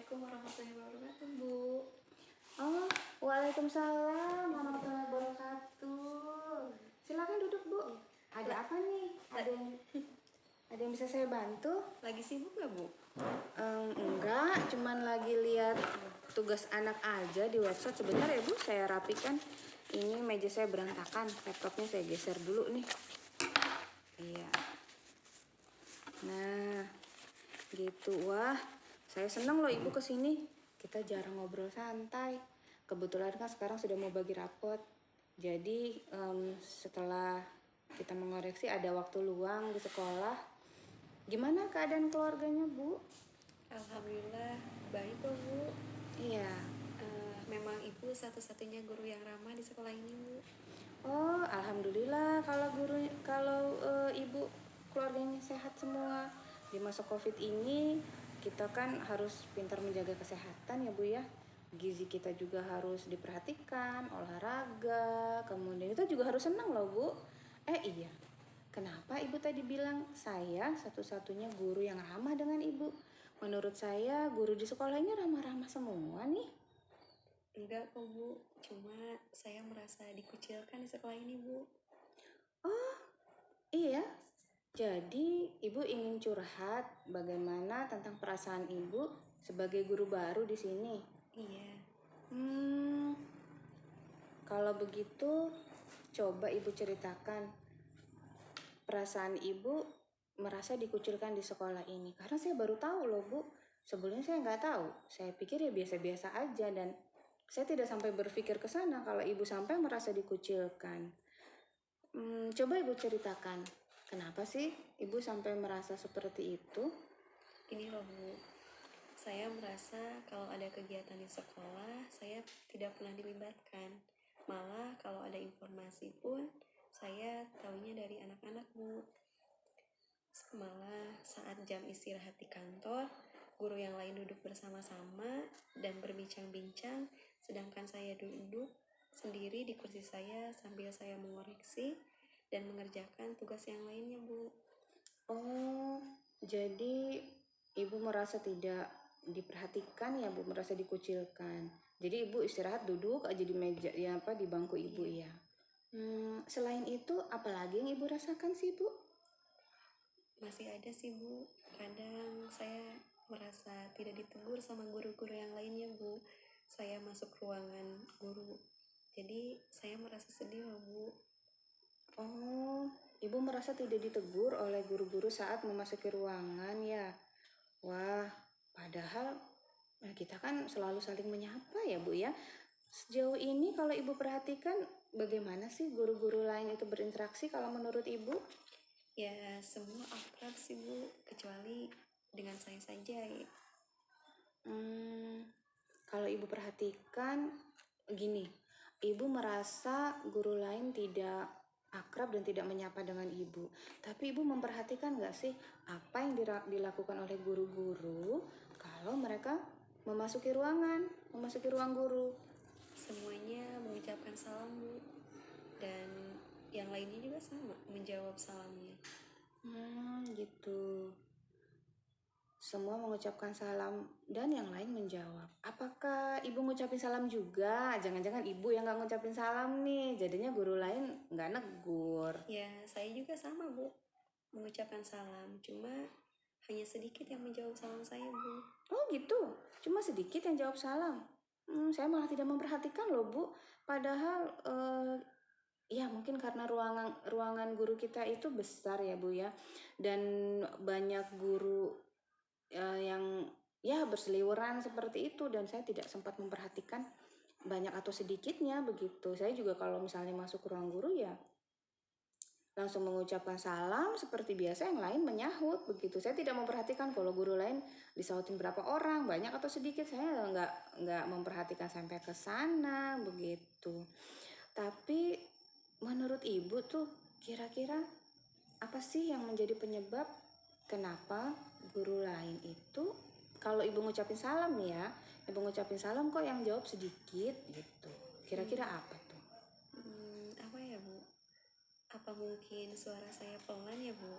Assalamualaikum warahmatullahi wabarakatuh, Bu. Oh, waalaikumsalam warahmatullahi wabarakatuh. Silakan duduk, Bu. Ada apa nih? Ada yang bisa saya bantu? Lagi sibuk nggak, Bu? Enggak, cuman lagi lihat tugas anak aja di website. Sebentar ya, Bu, saya rapikan. Ini meja saya berantakan, laptopnya saya geser dulu nih. Iya. Nah, gitu. Wah, saya senang loh Ibu kesini. Kita jarang ngobrol santai. Kebetulan kan sekarang sudah mau bagi rapot. Jadi setelah kita mengoreksi ada waktu luang di sekolah. Gimana keadaan keluarganya, Bu? Alhamdulillah baik kok, Bu. Iya. Memang Ibu satu-satunya guru yang ramah di sekolah ini, Bu. Oh, alhamdulillah kalau Ibu keluarganya sehat semua. Di masa Covid ini kita kan harus pintar menjaga kesehatan ya, Bu ya. Gizi kita juga harus diperhatikan, olahraga, kemudian kita juga harus senang loh, Bu. Iya. Kenapa Ibu tadi bilang saya satu-satunya guru yang ramah dengan Ibu? Menurut saya guru di sekolah ini ramah-ramah semua nih. Enggak kok, Bu. Cuma saya merasa dikucilkan di sekolah ini, Bu. Oh, iya. Jadi, Ibu ingin curhat bagaimana tentang perasaan Ibu sebagai guru baru di sini? Iya. Kalau begitu, coba Ibu ceritakan perasaan Ibu merasa dikucilkan di sekolah ini. Karena saya baru tahu loh, Bu. Sebelumnya saya nggak tahu. Saya pikir ya biasa-biasa aja dan saya tidak sampai berpikir ke sana kalau Ibu sampai merasa dikucilkan. Coba Ibu ceritakan, kenapa sih Ibu sampai merasa seperti itu? Ini loh, Bu. Saya merasa kalau ada kegiatan di sekolah, saya tidak pernah dilibatkan. Malah kalau ada informasi pun, saya tahunya dari anak-anak, Bu. Malah saat jam istirahat di kantor, guru yang lain duduk bersama-sama dan berbincang-bincang, sedangkan saya duduk sendiri di kursi saya sambil saya mengoreksi dan mengerjakan tugas yang lainnya, Bu. Oh, jadi Ibu merasa tidak diperhatikan ya, Bu, merasa dikucilkan. Jadi Ibu istirahat duduk aja di meja ya apa di bangku Ibu ya. Selain itu apalagi yang Ibu rasakan sih, Bu? Masih ada sih, Bu. Kadang saya merasa tidak ditegur sama guru-guru yang lainnya, Bu. Saya masuk ruangan guru. Jadi saya merasa sedih loh, Bu. Oh, Ibu merasa tidak ditegur oleh guru-guru saat memasuki ruangan ya. Wah, padahal kita kan selalu saling menyapa ya, Bu ya. Sejauh ini kalau Ibu perhatikan bagaimana sih guru-guru lain itu berinteraksi kalau menurut Ibu? Ya, semua akrab sih, Bu, kecuali dengan saya saja ya. Kalau Ibu perhatikan gini, Ibu merasa guru lain tidak akrab dan tidak menyapa dengan Ibu. Tapi Ibu memperhatikan nggak sih apa yang dilakukan oleh guru-guru kalau mereka memasuki ruang guru? Semuanya mengucapkan salam, Bu. Dan yang lainnya juga sama, menjawab salamnya. Gitu. Semua mengucapkan salam dan yang lain menjawab. Apakah Ibu ngucapin salam juga? Jangan-jangan Ibu yang nggak ngucapin salam nih, jadinya guru lain nggak negur. Ya, saya juga sama, Bu. Mengucapkan salam, cuma hanya sedikit yang menjawab salam saya, Bu. Oh gitu, cuma sedikit yang jawab salam. Saya malah tidak memperhatikan loh, Bu. Padahal ya mungkin karena ruangan guru kita itu besar ya, Bu ya. Dan banyak guru yang ya berseliweran seperti itu dan saya tidak sempat memperhatikan banyak atau sedikitnya begitu. Saya juga kalau misalnya masuk ke ruang guru ya langsung mengucapkan salam seperti biasa, yang lain menyahut begitu. Saya tidak memperhatikan kalau guru lain disautin berapa orang, banyak atau sedikit. Saya nggak memperhatikan sampai ke sana begitu. Tapi menurut Ibu tuh kira-kira apa sih yang menjadi penyebab kenapa guru lain itu kalau Ibu ngucapin salam nih ya, Ibu ngucapin salam kok yang jawab sedikit gitu. Kira-kira apa tuh? Apa ya, Bu? Apa mungkin suara saya pelan ya, Bu?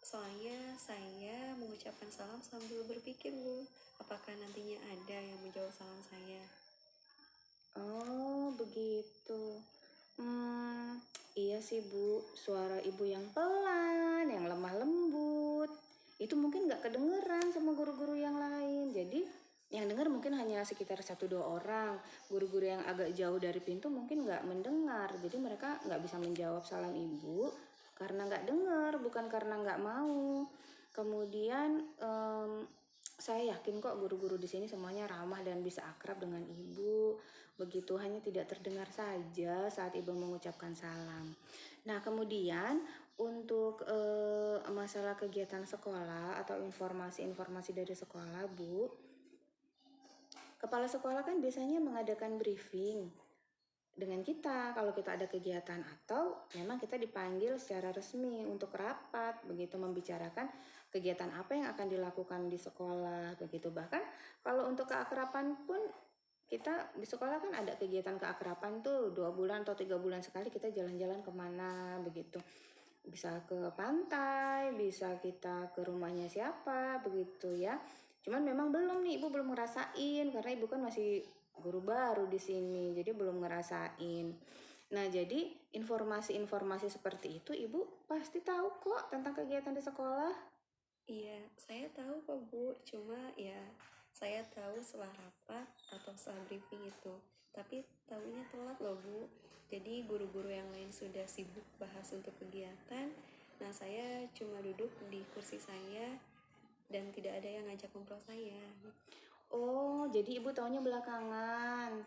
Soalnya saya mengucapkan mengucapkan salam sambil berpikir, Bu, apakah nantinya ada yang menjawab salam saya. Oh, begitu. Iya sih Bu, suara ibu yang pelan, yang lemah lembut, itu mungkin nggak kedengeran sama guru-guru yang lain. Jadi yang dengar mungkin hanya sekitar 1-2 orang. Guru-guru yang agak jauh dari pintu mungkin nggak mendengar. Jadi mereka nggak bisa menjawab salam ibu karena nggak dengar, bukan karena nggak mau. Kemudian saya yakin kok guru-guru di sini semuanya ramah dan bisa akrab dengan ibu. Begitu, hanya tidak terdengar saja saat ibu mengucapkan salam. Nah, kemudian untuk masalah kegiatan sekolah atau informasi-informasi dari sekolah, Bu, kepala sekolah kan biasanya mengadakan briefing dengan kita kalau kita ada kegiatan atau memang kita dipanggil secara resmi untuk rapat, begitu membicarakan kegiatan apa yang akan dilakukan di sekolah, begitu. Bahkan kalau untuk keakraban pun kita di sekolah kan ada kegiatan keakraban tuh 2 bulan atau 3 bulan sekali kita jalan-jalan kemana, begitu. Bisa ke pantai, bisa kita ke rumahnya siapa, begitu ya. Cuman memang belum nih, ibu belum ngerasain karena ibu kan masih guru baru di sini, jadi belum ngerasain. Nah, jadi informasi-informasi seperti itu ibu pasti tahu kok tentang kegiatan di sekolah. Iya, saya tahu kok, Bu. Cuma ya saya tahu setelah rapat atau setelah briefing itu. Tapi tahunya telat loh, Bu. Jadi guru-guru yang lain sudah sibuk bahas untuk kegiatan. Nah, saya cuma duduk di kursi saya dan tidak ada yang ngajak ngobrol saya. Oh, jadi ibu taunya belakangan.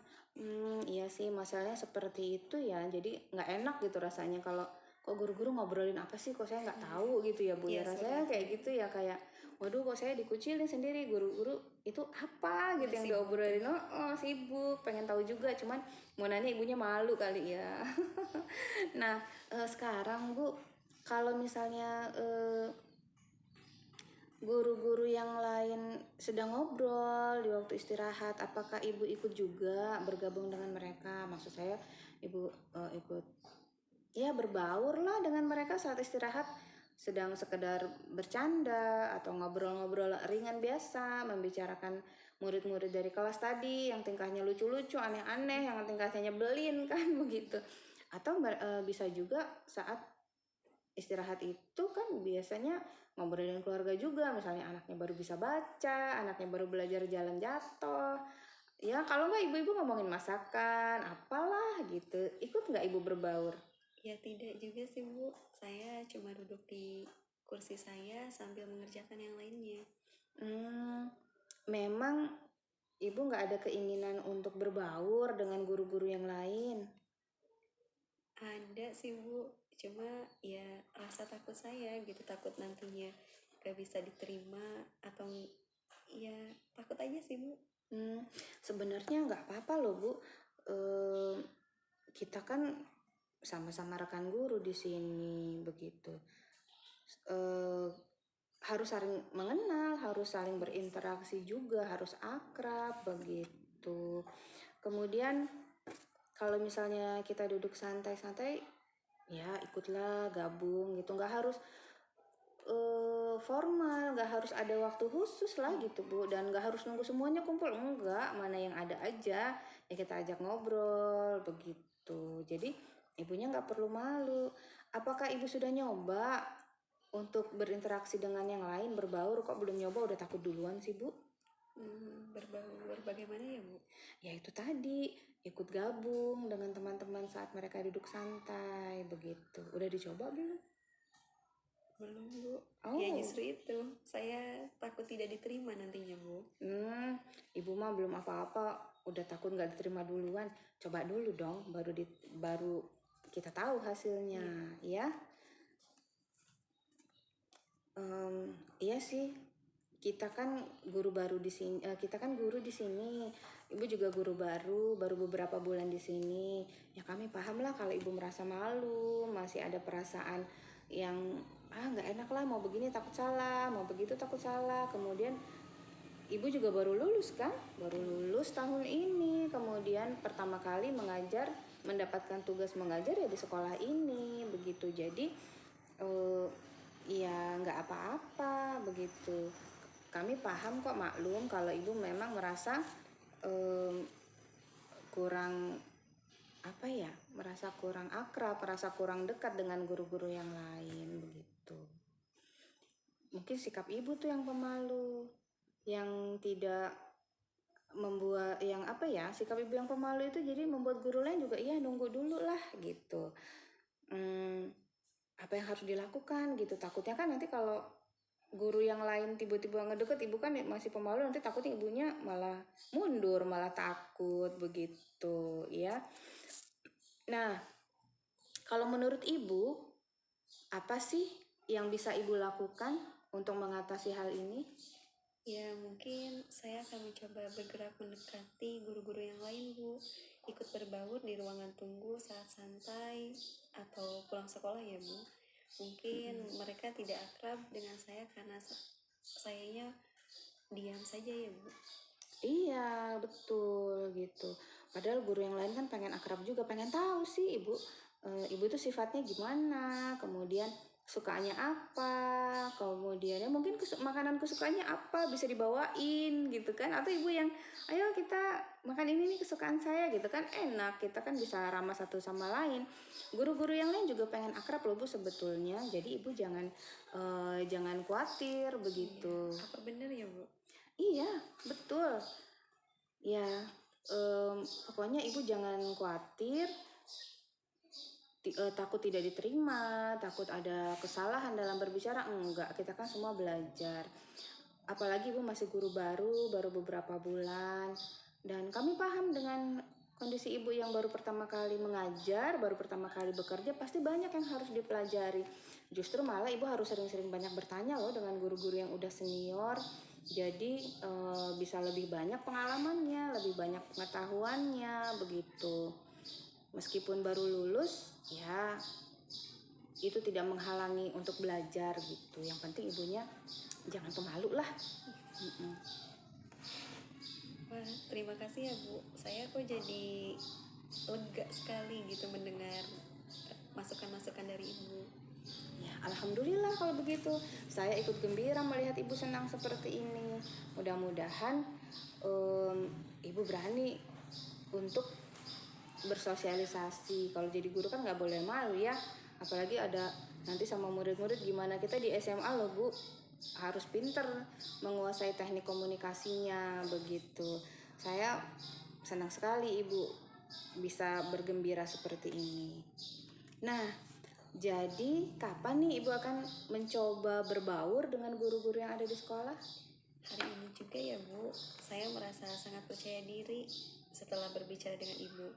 Iya sih, masalahnya seperti itu ya. Jadi nggak enak gitu rasanya kalau kok guru-guru ngobrolin apa sih, kok saya nggak tahu gitu ya Bu ya. Iya, Rasanya seperti kayak itu. gitu ya, kayak waduh kok saya dikucilin sendiri, guru-guru itu apa gitu yang Sibuk diobrolin. juga. Oh, sibuk, pengen tahu juga, cuman mau nanya ibunya malu kali ya. Nah, sekarang Bu, kalau misalnya guru-guru yang lain sedang ngobrol di waktu istirahat, apakah ibu ikut juga bergabung dengan mereka? Maksud saya ibu ikut ya berbaur lah dengan mereka saat istirahat, sedang sekedar bercanda atau ngobrol-ngobrol ringan biasa, membicarakan murid-murid dari kelas tadi yang tingkahnya lucu-lucu, aneh-aneh, yang tingkahnya nyebelin kan begitu. Atau bisa juga saat istirahat itu kan biasanya ngobrolin keluarga juga, misalnya anaknya baru bisa baca, anaknya baru belajar jalan jatuh. Ya kalau nggak ibu-ibu ngomongin masakan, apalah gitu. Ikut nggak ibu berbaur? Ya tidak juga sih, Bu. Saya cuma duduk di kursi saya sambil mengerjakan yang lainnya. Memang ibu nggak ada keinginan untuk berbaur dengan guru-guru yang lain? Ada sih, Bu, cuma ya rasa takut saya gitu, takut nantinya gak bisa diterima atau ya takut aja sih, Bu. Sebenarnya nggak apa-apa loh Bu. Kita kan sama-sama rekan guru di sini begitu. Harus saling mengenal, harus saling berinteraksi juga, harus akrab begitu. Kemudian kalau misalnya kita duduk santai-santai, ya ikutlah gabung gitu, nggak harus formal, nggak harus ada waktu khusus lah gitu Bu, dan nggak harus nunggu semuanya kumpul, enggak, mana yang ada aja ya kita ajak ngobrol begitu. Jadi ibunya nggak perlu malu. Apakah ibu sudah nyoba untuk berinteraksi dengan yang lain, berbaur? Kok belum nyoba udah takut duluan sih Bu? Berbaur bagaimana ya, Bu? Ya itu tadi, ikut gabung dengan teman-teman saat mereka duduk santai begitu. Udah dicoba belum? Belum, Bu. Oh. Ya justru itu, saya takut tidak diterima nantinya, Bu. Ibu mah belum apa-apa, udah takut nggak diterima duluan. Coba dulu dong, baru kita tahu hasilnya, ya. Iya sih, kita kan guru baru di sini. Kita kan guru di sini. Ibu juga guru baru beberapa bulan di sini. Ya kami paham lah kalau ibu merasa malu, masih ada perasaan yang nggak enak lah, mau begini takut salah, mau begitu takut salah. Kemudian ibu juga baru lulus kan, baru lulus tahun ini. Kemudian pertama kali mengajar, mendapatkan tugas mengajar ya di sekolah ini begitu. Jadi ya nggak apa-apa begitu. Kami paham kok, maklum kalau ibu memang merasa em, kurang apa ya, merasa kurang akrab, merasa kurang dekat dengan guru-guru yang lain begitu. Mungkin sikap ibu tuh yang pemalu, yang tidak membuat yang apa ya, sikap ibu yang pemalu itu jadi membuat guru lain juga iya nunggu dulu lah gitu. Apa yang harus dilakukan gitu, takutnya kan nanti kalau guru yang lain tiba-tiba ngedeket, ibu kan masih pemalu, nanti takutnya ibunya malah mundur, malah takut begitu ya. Nah, kalau menurut ibu apa sih yang bisa ibu lakukan untuk mengatasi hal ini? Ya, mungkin saya akan mencoba bergerak mendekati guru-guru yang lain, Bu. Ikut berbaur di ruangan tunggu saat santai atau pulang sekolah ya, Bu. Mungkin mereka tidak akrab dengan saya karena sayanya diam saja ya, Bu. Iya, betul gitu. Padahal guru yang lain kan pengen akrab juga, pengen tahu sih ibu, ibu itu sifatnya gimana, kemudian sukanya apa, kemudian ya mungkin makanan kesukaannya apa bisa dibawain gitu kan, atau ibu yang ayo kita makan ini nih kesukaan saya gitu kan, enak, kita kan bisa ramah satu sama lain. Guru-guru yang lain juga pengen akrab loh Bu sebetulnya, jadi ibu jangan khawatir begitu. Iya. Apa benar ya, Bu? Iya, betul. Ya, pokoknya ibu jangan khawatir, takut tidak diterima, takut ada kesalahan dalam berbicara, enggak. Kita kan semua belajar. Apalagi ibu masih guru baru beberapa bulan. Dan kami paham dengan kondisi ibu yang baru pertama kali mengajar, baru pertama kali bekerja, pasti banyak yang harus dipelajari. Justru malah ibu harus sering-sering banyak bertanya loh dengan guru-guru yang udah senior. Jadi bisa lebih banyak pengalamannya, lebih banyak pengetahuannya begitu. Meskipun baru lulus, ya itu tidak menghalangi untuk belajar gitu. Yang penting ibunya jangan pemalu lah. Wah, terima kasih ya, Bu. Saya kok jadi lega sekali gitu mendengar masukan-masukan dari Ibu. Ya, alhamdulillah kalau begitu. Saya ikut gembira melihat ibu senang seperti ini. Mudah-mudahan ibu berani untuk bersosialisasi. Kalau jadi guru kan nggak boleh malu ya. Apalagi ada nanti sama murid-murid, gimana kita di SMA loh Bu. Harus pinter menguasai teknik komunikasinya begitu. Saya senang sekali ibu bisa bergembira seperti ini. Nah, jadi kapan nih ibu akan mencoba berbaur dengan guru-guru yang ada di sekolah? Hari ini juga ya, Bu. Saya merasa sangat percaya diri setelah berbicara dengan Ibu.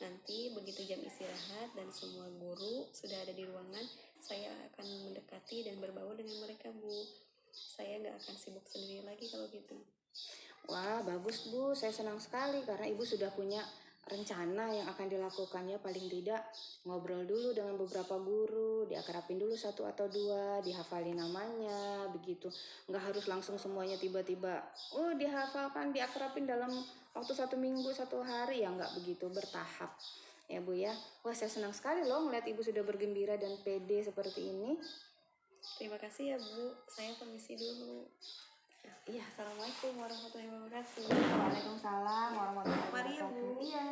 Nanti begitu jam istirahat dan semua guru sudah ada di ruangan, saya akan mendekati dan berbaur dengan mereka, Bu. Saya nggak akan sibuk sendiri lagi kalau gitu. Wah, bagus Bu. Saya senang sekali karena ibu sudah punya rencana yang akan dilakukannya. Paling tidak ngobrol dulu dengan beberapa guru, diakrabin dulu satu atau dua, dihafalin namanya, begitu. Nggak harus langsung semuanya tiba-tiba, dihafalkan, diakrabin dalam waktu 1 minggu, 1 hari, ya nggak begitu, bertahap. Ya Bu ya. Wah, saya senang sekali loh melihat ibu sudah bergembira dan pede seperti ini. Terima kasih ya, Bu. Saya permisi dulu. Iya. Assalamualaikum warahmatullahi wabarakatuh. Waalaikumsalam warahmatullahi Mari ya, Bu. wabarakatuh. Iya.